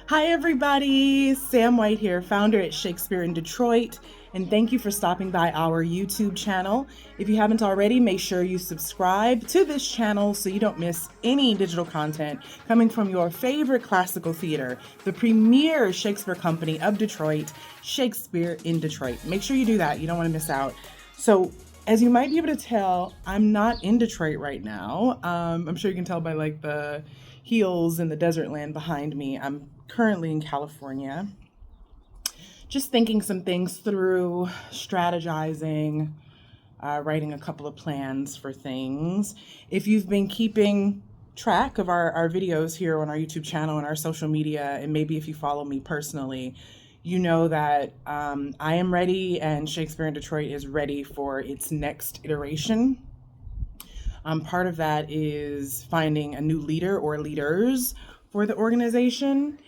Hi, everybody. Sam White here, founder at Shakespeare in Detroit, and thank you for stopping by our YouTube channel. If you haven't already, make sure you subscribe to this channel so you don't miss any digital content coming from your favorite classical theater, the premier Shakespeare company of Detroit, Shakespeare in Detroit. Make sure you do that. You don't want to miss out. So, as you might be able to tell, I'm not in Detroit right now. I'm sure you can tell by like the hills and the desert land behind me. I'm currently in California, just thinking some things through, strategizing, writing a couple of plans for things. If you've been keeping track of our videos here on our YouTube channel and our social media, and maybe if you follow me personally, you know that I am ready and Shakespeare in Detroit is ready for its next iteration. Part of that is finding a new leader or leaders for the organization.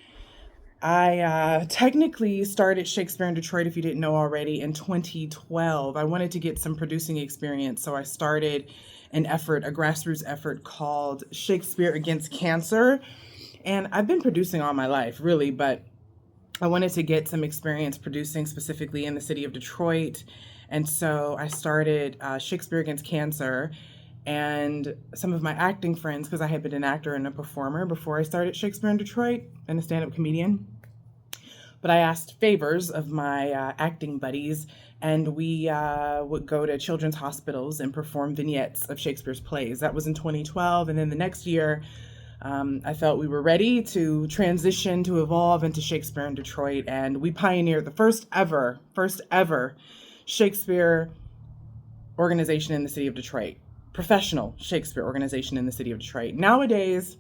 I technically started Shakespeare in Detroit, if you didn't know already, in 2012. I wanted to get some producing experience, so I started a grassroots effort called Shakespeare Against Cancer. And I've been producing all my life, really, but I wanted to get some experience producing specifically in the city of Detroit. And so I started Shakespeare Against Cancer. And some of my acting friends, because I had been an actor and a performer before I started Shakespeare in Detroit and a stand up comedian, but I asked favors of my acting buddies, and we would go to children's hospitals and perform vignettes of Shakespeare's plays. That was in 2012. And then the next year, I felt we were ready to transition, to evolve into Shakespeare in Detroit. And we pioneered the first ever Shakespeare organization in the city of Detroit, professional Shakespeare organization in the city of Detroit. Nowadays,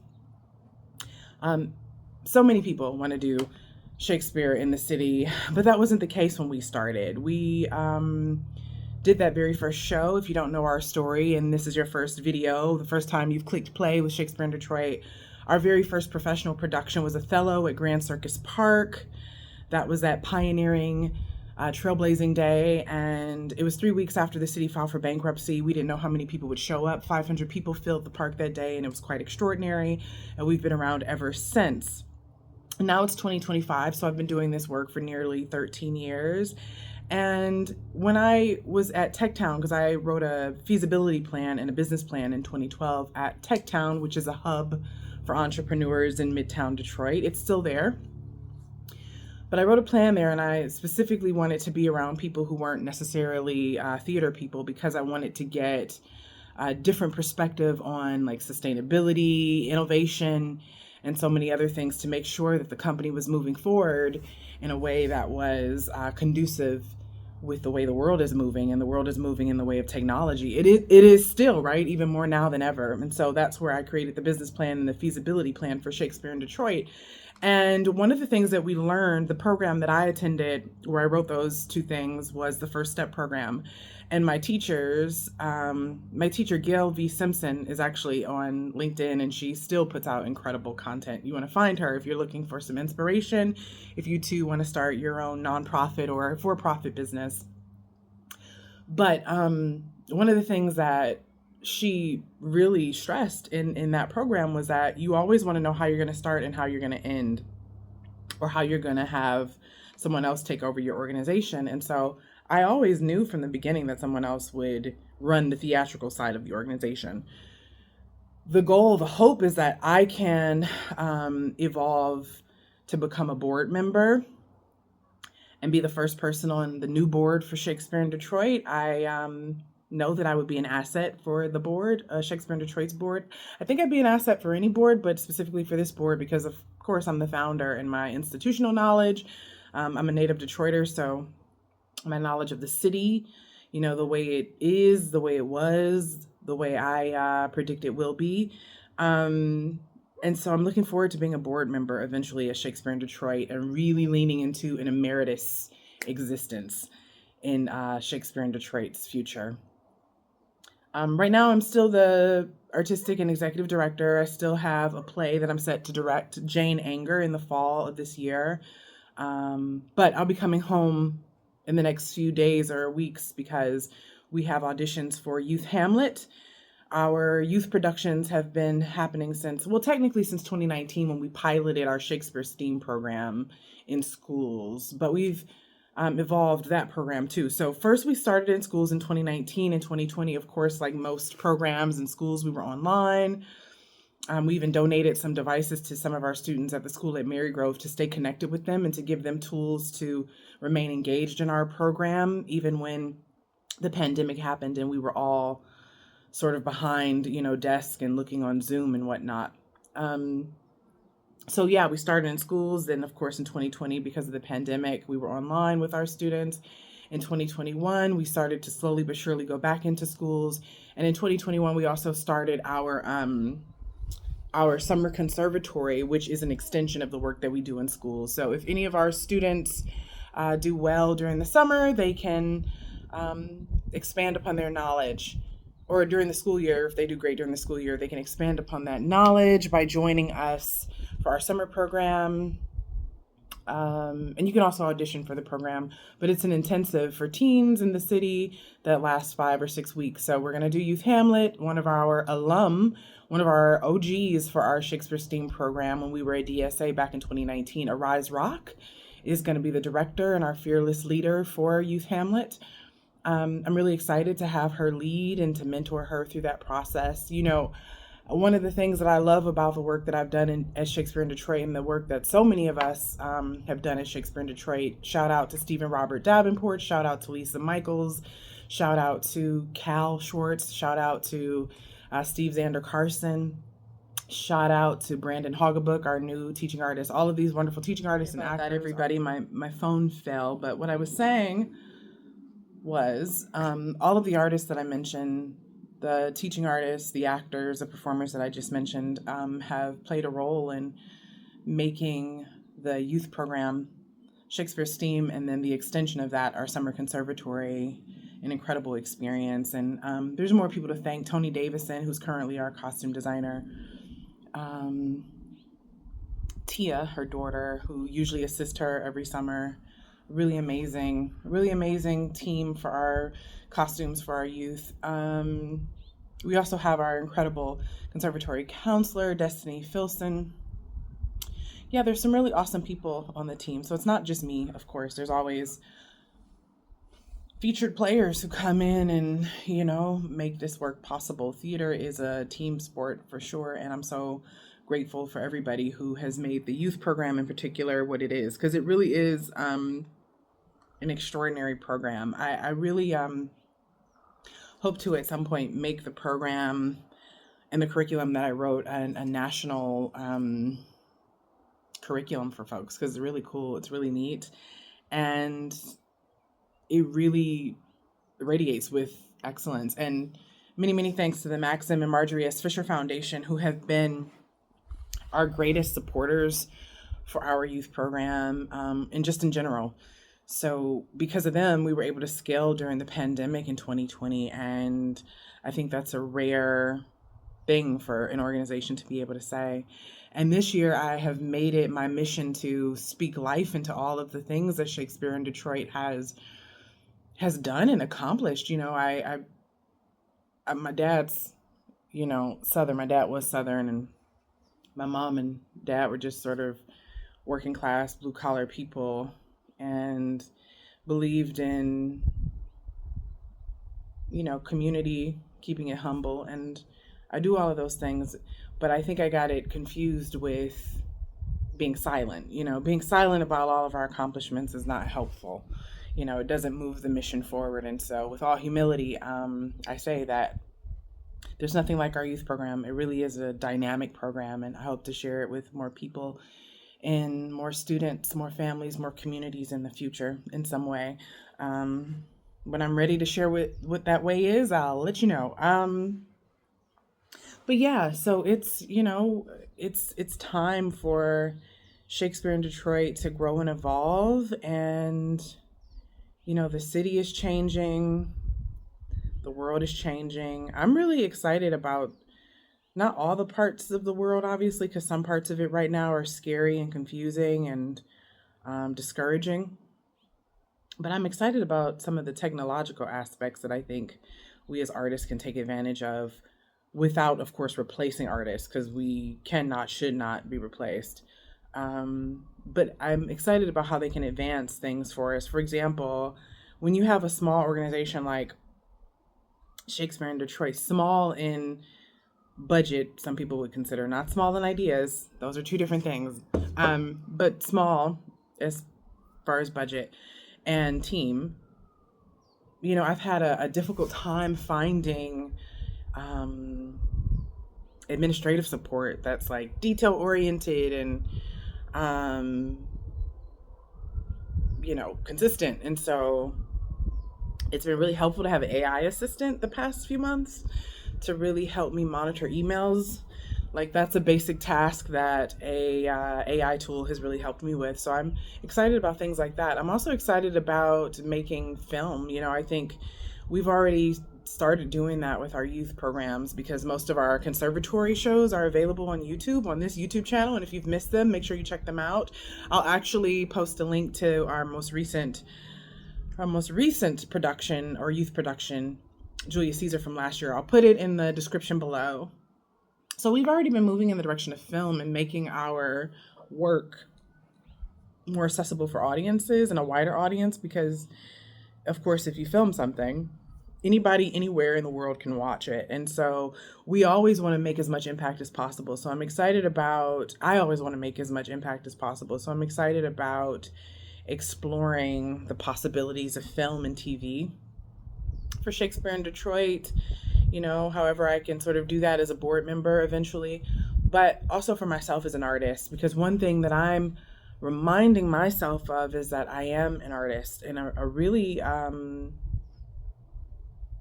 so many people want to do Shakespeare in the city, but that wasn't the case when we started. We did that very first show. If you don't know our story and this is your first video, the first time you've clicked play with Shakespeare in Detroit, our very first professional production was Othello at Grand Circus Park. That was that pioneering, trailblazing day, and it was 3 weeks after the city filed for bankruptcy. We didn't know how many people would show up. 500 people filled the park that day, and it was quite extraordinary, and we've been around ever since. Now it's 2025, so I've been doing this work for nearly 13 years. And when I was at Techtown, because I wrote a feasibility plan and a business plan in 2012 at Techtown, which is a hub for entrepreneurs in Midtown Detroit. It's still there. But I wrote a plan there, and I specifically wanted to be around people who weren't necessarily theater people, because I wanted to get a different perspective on like sustainability, innovation, and so many other things to make sure that the company was moving forward in a way that was conducive with the way the world is moving, and the world is moving in the way of technology. It is still, right, even more now than ever. And so that's where I created the business plan and the feasibility plan for Shakespeare in Detroit. And one of the things that we learned, the program that I attended where I wrote those two things, was the First Step program. And my teacher, Gail V. Simpson, is actually on LinkedIn, and she still puts out incredible content. You want to find her if you're looking for some inspiration, if you too want to start your own nonprofit or for-profit business. But one of the things that she really stressed in that program was that you always want to know how you're going to start and how you're going to end, or how you're going to have someone else take over your organization. And so I always knew from the beginning that someone else would run the theatrical side of the organization. The goal, the hope is that I can evolve to become a board member and be the first person on the new board for Shakespeare in Detroit. I know that I would be an asset for the board, Shakespeare in Detroit's board. I think I'd be an asset for any board, but specifically for this board because, of course, I'm the founder, and my institutional knowledge. I'm a native Detroiter, so my knowledge of the city, the way it is, the way it was, the way I predict it will be. And so I'm looking forward to being a board member eventually at Shakespeare in Detroit, and really leaning into an emeritus existence in Shakespeare in Detroit's future. Right now, I'm still the artistic and executive director. I still have a play that I'm set to direct, Jane Anger, in the fall of this year. But I'll be coming home in the next few days or weeks because we have auditions for Youth Hamlet, Our youth productions have been happening since, well, technically since 2019 when we piloted our Shakespeare STEAM program in schools, but we've evolved that program too. So first we started in schools in 2019 and 2020, of course, like most programs in schools, we were online. We even donated some devices to some of our students at the school at Marygrove to stay connected with them and to give them tools to remain engaged in our program, even when the pandemic happened and we were all sort of behind, desk and looking on Zoom and whatnot. So yeah, we started in schools. Then of course in 2020, because of the pandemic, we were online with our students. In 2021, we started to slowly but surely go back into schools. And in 2021, we also started our summer conservatory, which is an extension of the work that we do in schools. So if any of our students do well during the summer, they can expand upon their knowledge. Or during the school year, if they do great during the school year, they can expand upon that knowledge by joining us for our summer program. And you can also audition for the program, but it's an intensive for teens in the city that lasts 5 or 6 weeks. So we're going to do Youth Hamlet. One of our OGs for our Shakespeare STEAM program when we were at DSA back in 2019, Arise Rock, is going to be the director and our fearless leader for Youth Hamlet. I'm really excited to have her lead and to mentor her through that process. One of the things that I love about the work that I've done at Shakespeare in Detroit and the work that so many of us have done at Shakespeare in Detroit, shout out to Stephen Robert Davenport, shout out to Lisa Michaels, shout out to Cal Schwartz, shout out to Steve Xander Carson, shout out to Brandon Hoggabook, our new teaching artist, all of these wonderful teaching artists and actors. Everybody, my phone fell, but what I was saying was all of the artists that I mentioned, the teaching artists, the actors, the performers that I just mentioned have played a role in making the youth program, Shakespeare STEAM, and then the extension of that, our summer conservatory, an incredible experience. And there's more people to thank. Tony Davison, who's currently our costume designer. Tia, her daughter, who usually assists her every summer. Really amazing team for our costumes for our youth. We also have our incredible conservatory counselor, Destiny Filson. Yeah, there's some really awesome people on the team. So it's not just me, of course. There's always featured players who come in and, make this work possible. Theater is a team sport for sure. And I'm so grateful for everybody who has made the youth program in particular what it is, because it really is an extraordinary program. I really hope to at some point make the program and the curriculum that I wrote a national curriculum for folks, because it's really cool. It's really neat. And it really radiates with excellence. And many thanks to the Maxim and Marjorie S. Fisher Foundation, who have been our greatest supporters for our youth program and just in general. So because of them, we were able to scale during the pandemic in 2020. And I think that's a rare thing for an organization to be able to say. And this year, I have made it my mission to speak life into all of the things that Shakespeare in Detroit has done and accomplished. My dad's, Southern. My dad was Southern, and my mom and dad were just sort of working class, blue collar people, and believed in, community, keeping it humble. And I do all of those things, but I think I got it confused with being silent. Being silent about all of our accomplishments is not helpful. It doesn't move the mission forward. And so with all humility, I say that there's nothing like our youth program. It really is a dynamic program, and I hope to share it with more people and more students, more families, more communities in the future in some way. When I'm ready to share what that way is, I'll let you know. But yeah, so it's time for Shakespeare in Detroit to grow and evolve. And the city is changing, the world is changing. I'm really excited about not all the parts of the world, obviously, because some parts of it right now are scary and confusing and discouraging. But I'm excited about some of the technological aspects that I think we as artists can take advantage of without, of course, replacing artists, because we cannot, should not be replaced. But I'm excited about how they can advance things for us. For example, when you have a small organization like Shakespeare in Detroit, small in budget, some people would consider, not small in ideas. Those are two different things. But small as far as budget and team. I've had a difficult time finding um, administrative support that's like detail oriented and um, consistent. And so it's been really helpful to have an AI assistant the past few months to really help me monitor emails. Like, that's a basic task that a AI tool has really helped me with. So I'm excited about things like that. I'm also excited about making film. I think we've already started doing that with our youth programs, because most of our conservatory shows are available on YouTube, on this YouTube channel. And if you've missed them, make sure you check them out. I'll actually post a link to our most recent production, or youth production, Julius Caesar, from last year. I'll put it in the description below. So we've already been moving in the direction of film and making our work more accessible for audiences and a wider audience, because, of course, if you film something, anybody anywhere in the world can watch it. And so we always want to make as much impact as possible. So I always want to make as much impact as possible. So I'm excited about exploring the possibilities of film and TV for Shakespeare in Detroit, however I can sort of do that as a board member eventually, but also for myself as an artist, because one thing that I'm reminding myself of is that I am an artist, and a really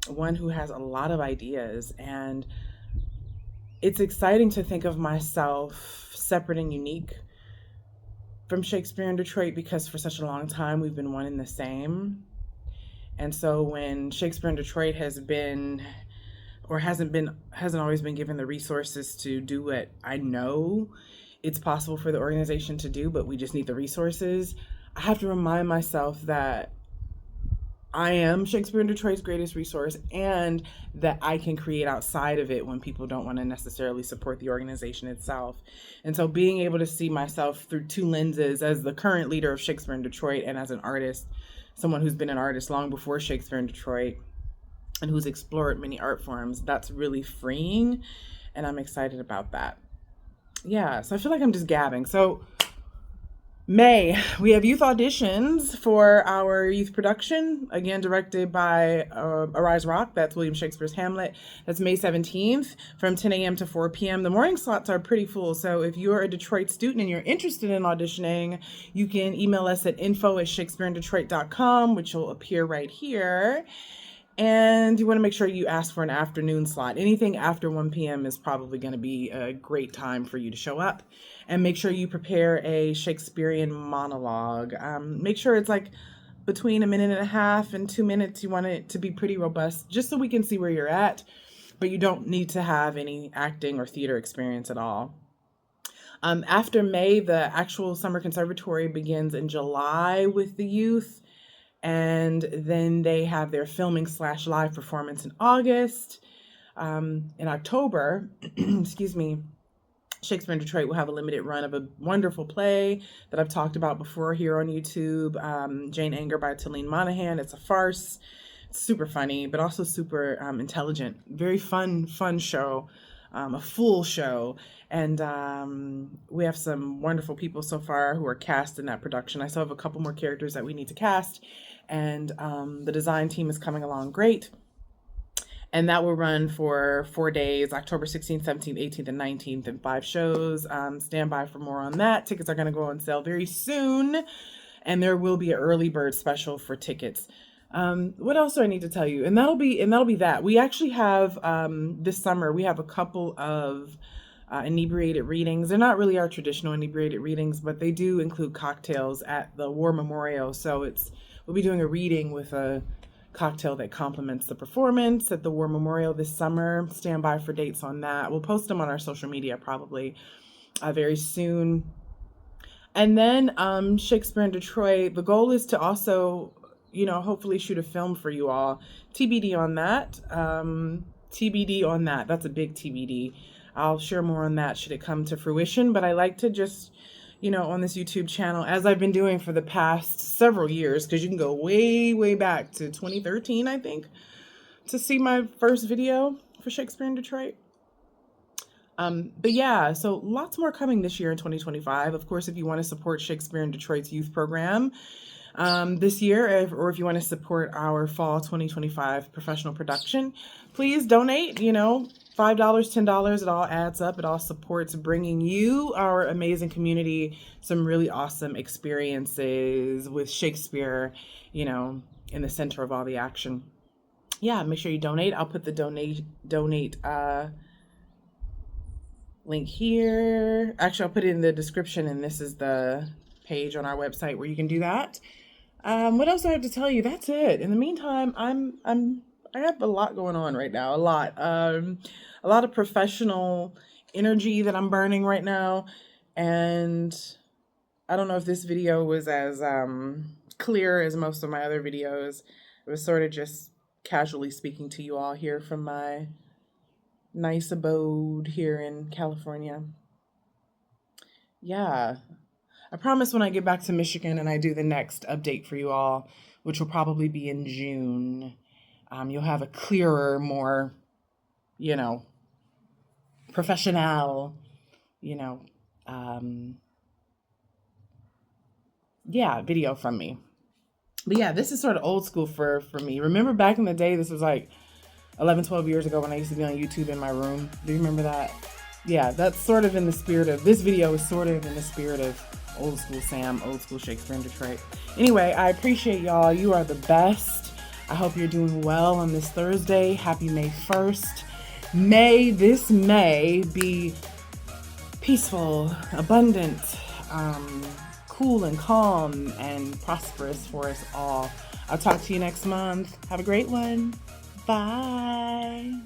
one who has a lot of ideas. And it's exciting to think of myself separate and unique from Shakespeare in Detroit, because for such a long time we've been one and the same. And so when Shakespeare in Detroit hasn't always been given the resources to do what I know it's possible for the organization to do, but we just need the resources, I have to remind myself that I am Shakespeare in Detroit's greatest resource, and that I can create outside of it when people don't want to necessarily support the organization itself. And so being able to see myself through two lenses, as the current leader of Shakespeare in Detroit and as an artist, someone who's been an artist long before Shakespeare in Detroit and who's explored many art forms, that's really freeing, and I'm excited about that. Yeah, so I feel like I'm just gabbing. So May, we have youth auditions for our youth production, again directed by Arise Rock. That's William Shakespeare's Hamlet. That's May 17th from 10 a.m. to 4 p.m. The morning slots are pretty full, so if you're a Detroit student and you're interested in auditioning, you can email us at info@shakespeareindetroit.com, which will appear right here. And you want to make sure you ask for an afternoon slot. Anything after 1 p.m. is probably going to be a great time for you to show up. And make sure you prepare a Shakespearean monologue. Make sure it's like between 1.5 and 2 minutes. You want it to be pretty robust, just so we can see where you're at. But you don't need to have any acting or theater experience at all. After May, the actual summer conservatory begins in July with the youth. And then they have their filming / live performance in August. In October, excuse me, Shakespeare in Detroit will have a limited run of a wonderful play that I've talked about before here on YouTube, Jane Eyre by Talene Monahan. It's a farce. It's super funny, but also super intelligent. Very fun show, a full show. And we have some wonderful people so far who are cast in that production. I still have a couple more characters that we need to cast. And the design team is coming along great. And that will run for 4 days, October 16th, 17th, 18th, and 19th, and 5 shows. Stand by for more on that. Tickets are going to go on sale very soon. And there will be an early bird special for tickets. What else do I need to tell you? And that'll be that. We actually have, this summer, we have a couple of inebriated readings. They're not really our traditional inebriated readings, but they do include cocktails at the War Memorial. So we'll be doing a reading with a cocktail that complements the performance at the War Memorial this summer. Stand by for dates on that. We'll post them on our social media probably very soon. And then Shakespeare in Detroit, the goal is to also, hopefully shoot a film for you all. TBD on that. TBD on that. That's a big TBD. I'll share more on that should it come to fruition. But I like to just, on this YouTube channel, as I've been doing for the past several years, because you can go way, way back to 2013, I think, to see my first video for Shakespeare in Detroit. But yeah, so lots more coming this year in 2025. Of course, if you want to support Shakespeare in Detroit's youth program this year, or if you want to support our fall 2025 professional production, please donate, $5, $10, it all adds up. It all supports bringing you, our amazing community, some really awesome experiences with Shakespeare, in the center of all the action. Yeah, make sure you donate. I'll put the donate link here. Actually, I'll put it in the description, and this is the page on our website where you can do that. What else do I have to tell you? That's it. In the meantime, I have a lot going on right now. A lot of professional energy that I'm burning right now, and I don't know if this video was as clear as most of my other videos. It was sort of just casually speaking to you all here from my nice abode here in California. Yeah, I promise when I get back to Michigan and I do the next update for you all, which will probably be in June, you'll have a clearer, more, professional, video from me. But yeah, this is sort of old school for me. Remember back in the day, this was like 11, 12 years ago when I used to be on YouTube in my room. Do you remember that? Yeah, that's sort of in the spirit of, this video is sort of in the spirit of old school Sam, old school Shakespeare in Detroit. Anyway, I appreciate y'all. You are the best. I hope you're doing well on this Thursday. Happy May 1st. May this May be peaceful, abundant, cool and calm and prosperous for us all. I'll talk to you next month. Have a great one. Bye.